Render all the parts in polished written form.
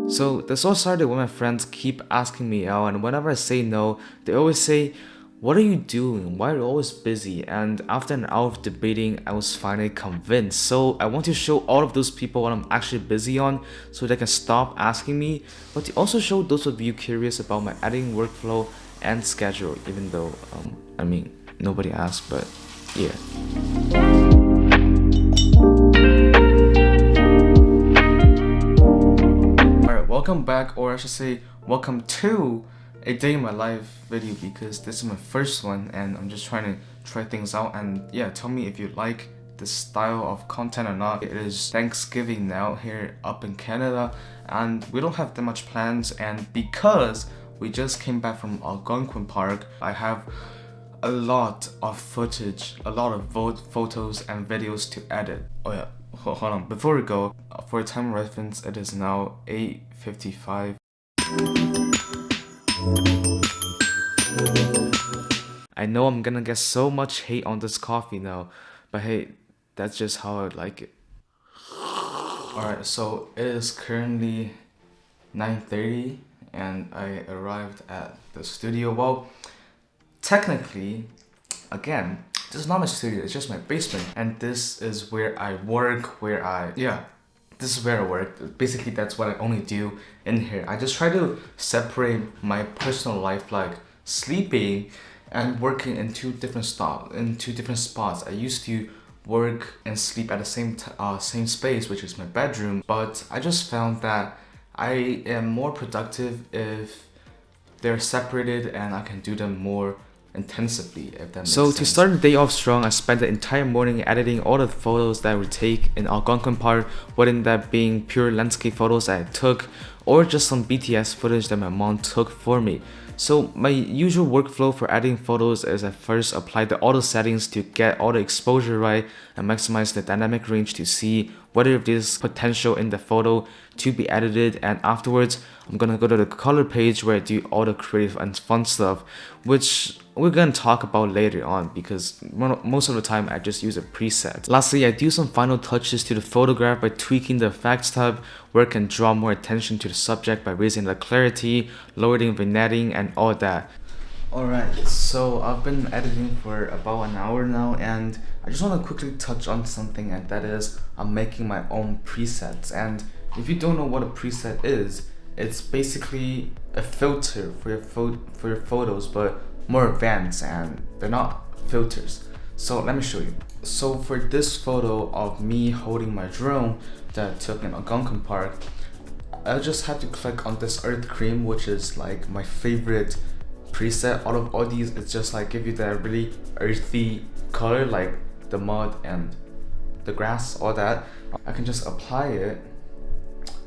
So this all started when my friends keep asking me out, and whenever I say no, they always say, "What are you doing? Why are you always busy?" And after an hour of debating, I was finally convinced. So I want to show all of those people what I'm actually busy on so they can stop asking me, but to also show those of you curious about my editing workflow and schedule, even though, nobody asked, but yeah. Alright, welcome back, or I should say, welcome to a day in my life video because this is my first one and I'm just trying to try things out. And yeah, tell me if you like this style of content or not. It is Thanksgiving now here up in Canada and we don't have that much plans, and because we just came back from Algonquin Park, I have a lot of footage, a lot of photos and videos to edit. Oh yeah, hold on. Before we go, for time reference, it is now 8:55. I know I'm gonna get so much hate on this coffee now, but hey, that's just how I like it. Alright, so it is currently 9:30 and I arrived at the studio. Well, technically, again, this is not my studio, it's just my basement. And this is where I work, this is where I work. Basically, that's what I only do in here. I just try to separate my personal life, like sleeping and working in two different spots. I used to work and sleep at the same space, which is my bedroom. But I just found that I am more productive if they're separated and I can do them more intensively, if that makes sense. So to start the day off strong, I spent the entire morning editing all the photos that I would take in Algonquin Park, whether that being pure landscape photos that I took or just some BTS footage that my mom took for me. So my usual workflow for editing photos is I first apply the auto settings to get all the exposure right and maximize the dynamic range to see whether there's potential in the photo to be edited, and afterwards I'm gonna go to the color page where I do all the creative and fun stuff, which we're gonna talk about later on because most of the time I just use a preset. Lastly, I do some final touches to the photograph by tweaking the effects tab where I can draw more attention to the subject by raising the clarity, lowering vignetting, and all that. Alright, so I've been editing for about an hour now and I just want to quickly touch on something, and that is I'm making my own presets. And if you don't know what a preset is, it's basically a filter for your photos, but more advanced, and they're not filters. So let me show you. So for this photo of me holding my drone that I took in Algonquin Park, I just had to click on this earth cream, which is like my favorite preset out of all these. It's just like give you that really earthy color, like the mud and the grass, all that. I can just apply it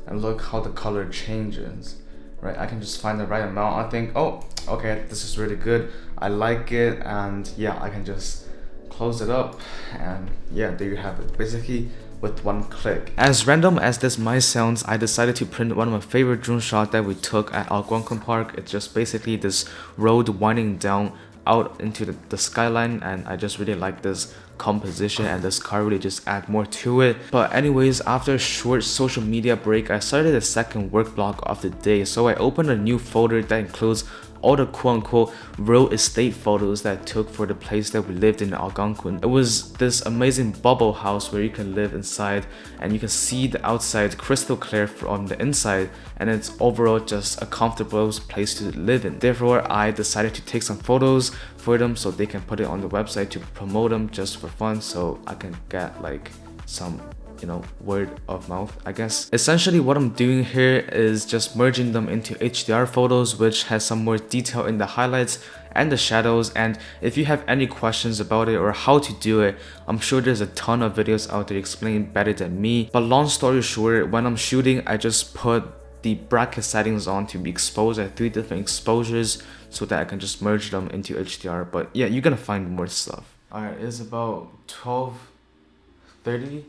and look how the color changes, right? I can just find the right amount. I think, oh, okay, this is really good, I like it, and yeah, I can just close it up, and yeah, there you have it, basically with one click. As random as this might sound, I decided to print one of my favorite drone shots that we took at Algonquin Park. It's just basically this road winding down out into the skyline, and I just really like this composition, and this car really just add more to it. But anyways, after a short social media break, I started the second work block of the day. So I opened a new folder that includes all the quote-unquote real estate photos that I took for the place that we lived in Algonquin. It was this amazing bubble house where you can live inside and you can see the outside crystal clear from the inside, and it's overall just a comfortable place to live in. Therefore, I decided to take some photos for them so they can put it on the website to promote them just for fun, so I can get like some word of mouth, I guess. Essentially what I'm doing here is just merging them into HDR photos, which has some more detail in the highlights and the shadows. And if you have any questions about it or how to do it, I'm sure there's a ton of videos out there explaining better than me. But long story short, when I'm shooting, I just put the bracket settings on to be exposed at 3 different exposures so that I can just merge them into HDR. But yeah, you're gonna find more stuff. Alright, it's about 12:30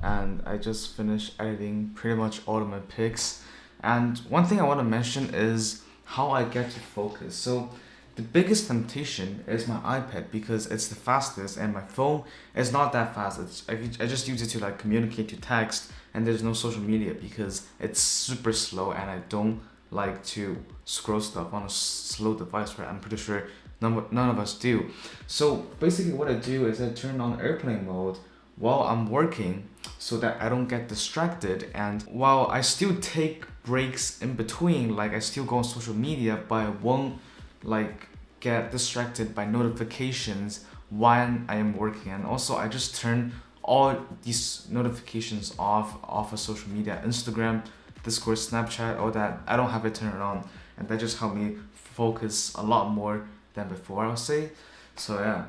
and I just finished editing pretty much all of my pics. And one thing I want to mention is how I get to focus. So The biggest temptation is my iPad because it's the fastest, and my phone is not that fast. I just use it to like communicate to text, and there's no social media because it's super slow, and I don't like to scroll stuff on a slow device, right? I'm pretty sure none of us do. So basically what I do is I turn on airplane mode while I'm working so that I don't get distracted, and while I still take breaks in between, like I still go on social media, but I won't like get distracted by notifications when I am working. And also I just turn all these notifications off of social media, Instagram, Discord, Snapchat, all that. I don't have it turned on, and that just helped me focus a lot more than before, I'll say. So yeah.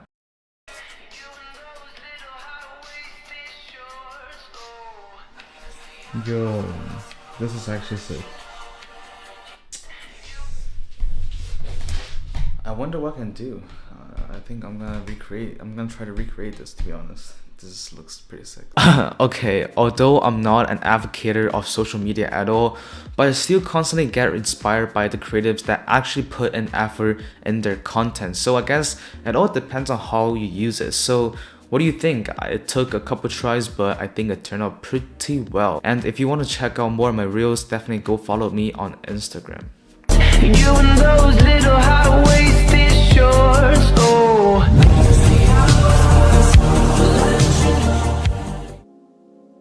Yo, this is actually sick. I wonder what I can do. I think I'm gonna try to recreate this, to be honest. This looks pretty sick. Okay, although I'm not an advocate of social media at all, but I still constantly get inspired by the creatives that actually put an effort in their content. So I guess it all depends on how you use it. So what do you think? It took a couple tries, but I think it turned out pretty well. And if you want to check out more of my reels, definitely go follow me on Instagram. You and those little high-waisted shorts, oh.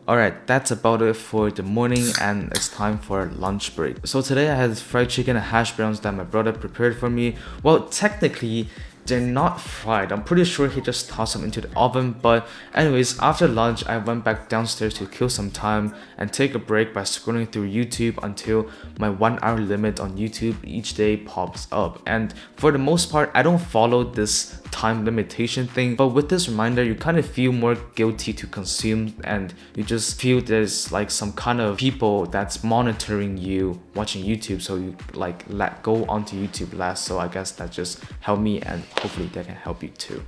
Alright, that's about it for the morning, and it's time for lunch break. So today I had fried chicken and hash browns that my brother prepared for me. Well, technically, they're not fried. I'm pretty sure he just tossed them into the oven. But anyways, after lunch, I went back downstairs to kill some time and take a break by scrolling through YouTube until my 1 hour limit on YouTube each day pops up. And for the most part, I don't follow this time limitation thing, but with this reminder, you kind of feel more guilty to consume, and you just feel there's like some kind of people that's monitoring you watching YouTube, so you like let go onto YouTube less. So I guess that just helped me, and hopefully that can help you too.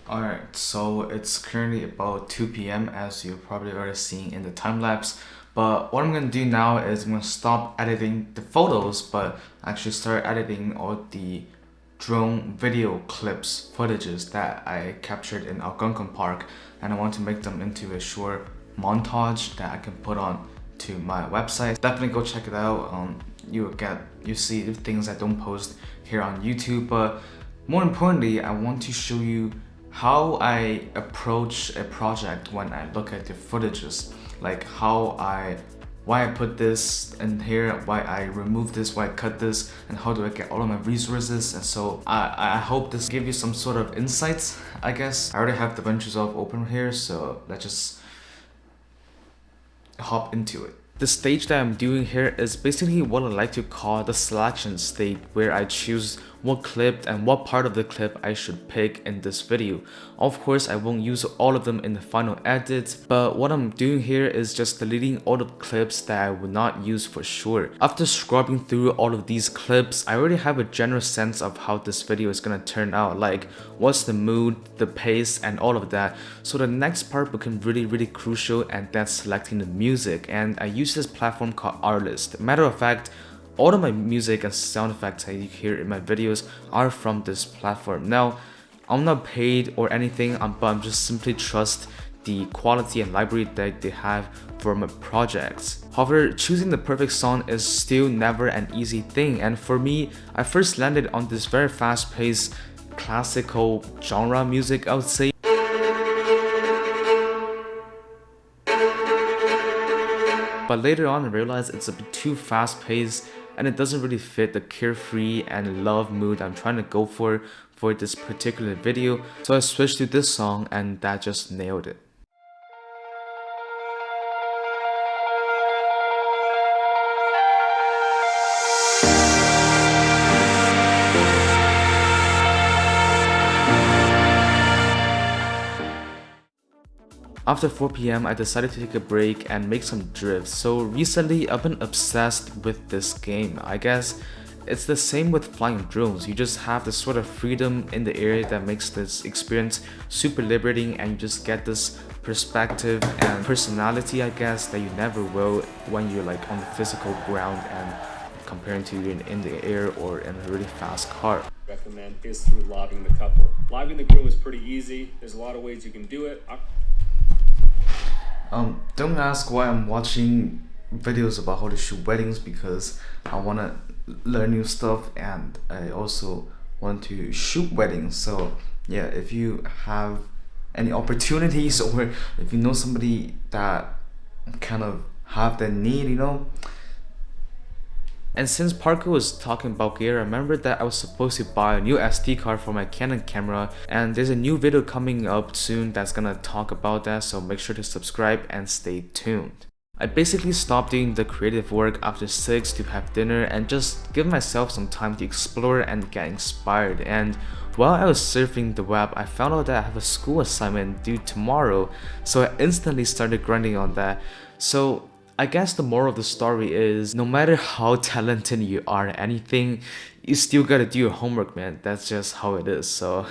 Alright, so it's currently about 2 p.m. as you're probably already seeing in the time lapse. But what I'm gonna do now is I'm gonna stop editing the photos, but actually start editing all the drone video clips, footages that I captured in Algonquin Park, and I want to make them into a short montage that I can put on to my website. Definitely go check it out. You see things I don't post here on YouTube, but more importantly, I want to show you how I approach a project when I look at the footages, like why I put this in here, why I remove this, why I cut this, and how do I get all of my resources. And so I hope this gives you some sort of insights, I guess. I already have the DaVinci open here, so let's just hop into it. The stage that I'm doing here is basically what I like to call the selection stage, where I choose what clip and what part of the clip I should pick in this video. Of course, I won't use all of them in the final edit, but what I'm doing here is just deleting all the clips that I would not use for sure. After scrubbing through all of these clips, I already have a general sense of how this video is gonna turn out, like what's the mood, the pace, and all of that. So the next part became really crucial, and that's selecting the music, and I use this platform called Artlist. Matter of fact, all of my music and sound effects that you hear in my videos are from this platform. Now, I'm not paid or anything, but I'm just simply trust the quality and library that they have for my projects. However, choosing the perfect song is still never an easy thing, and for me, I first landed on this very fast-paced classical genre music, I would say. But later on I realized it's a bit too fast-paced, and it doesn't really fit the carefree and love mood I'm trying to go for this particular video. So I switched to this song, and that just nailed it. After 4 p.m, I decided to take a break and make some drifts. So recently I've been obsessed with this game. I guess it's the same with flying drones. You just have this sort of freedom in the air that makes this experience super liberating, and you just get this perspective and personality, I guess, that you never will when you're like on the physical ground and comparing to in the air or in a really fast car. Recommend is through lobbing the couple. Lobbing the groom is pretty easy. There's a lot of ways you can do it. Don't ask why I'm watching videos about how to shoot weddings, because I want to learn new stuff and I also want to shoot weddings. So yeah, if you have any opportunities or if you know somebody that kind of have that need, you know. And since Parker was talking about gear, I remember that I was supposed to buy a new SD card for my Canon camera, and there's a new video coming up soon that's gonna talk about that, so make sure to subscribe and stay tuned. I basically stopped doing the creative work after 6 to have dinner and just give myself some time to explore and get inspired. And while I was surfing the web, I found out that I have a school assignment due tomorrow, so I instantly started grinding on that. So I guess the moral of the story is, no matter how talented you are at anything, you still gotta do your homework, man. That's just how it is. So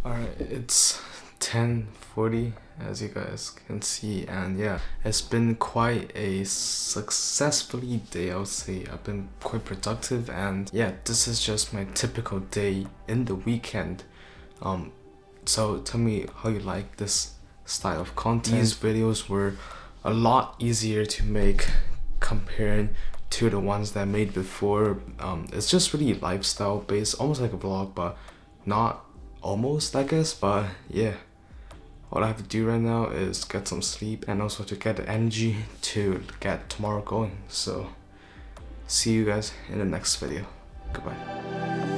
alright, it's 10:40 as you guys can see, and yeah, it's been quite a successfully day, I would say. I've been quite productive, and yeah, this is just my typical day in the weekend. So tell me how you like this style of content. These videos were a lot easier to make compared to the ones that I made before. It's just really lifestyle based, almost like a vlog, but not almost, I guess. But yeah, all I have to do right now is get some sleep and also to get the energy to get tomorrow going. So see you guys in the next video. Goodbye.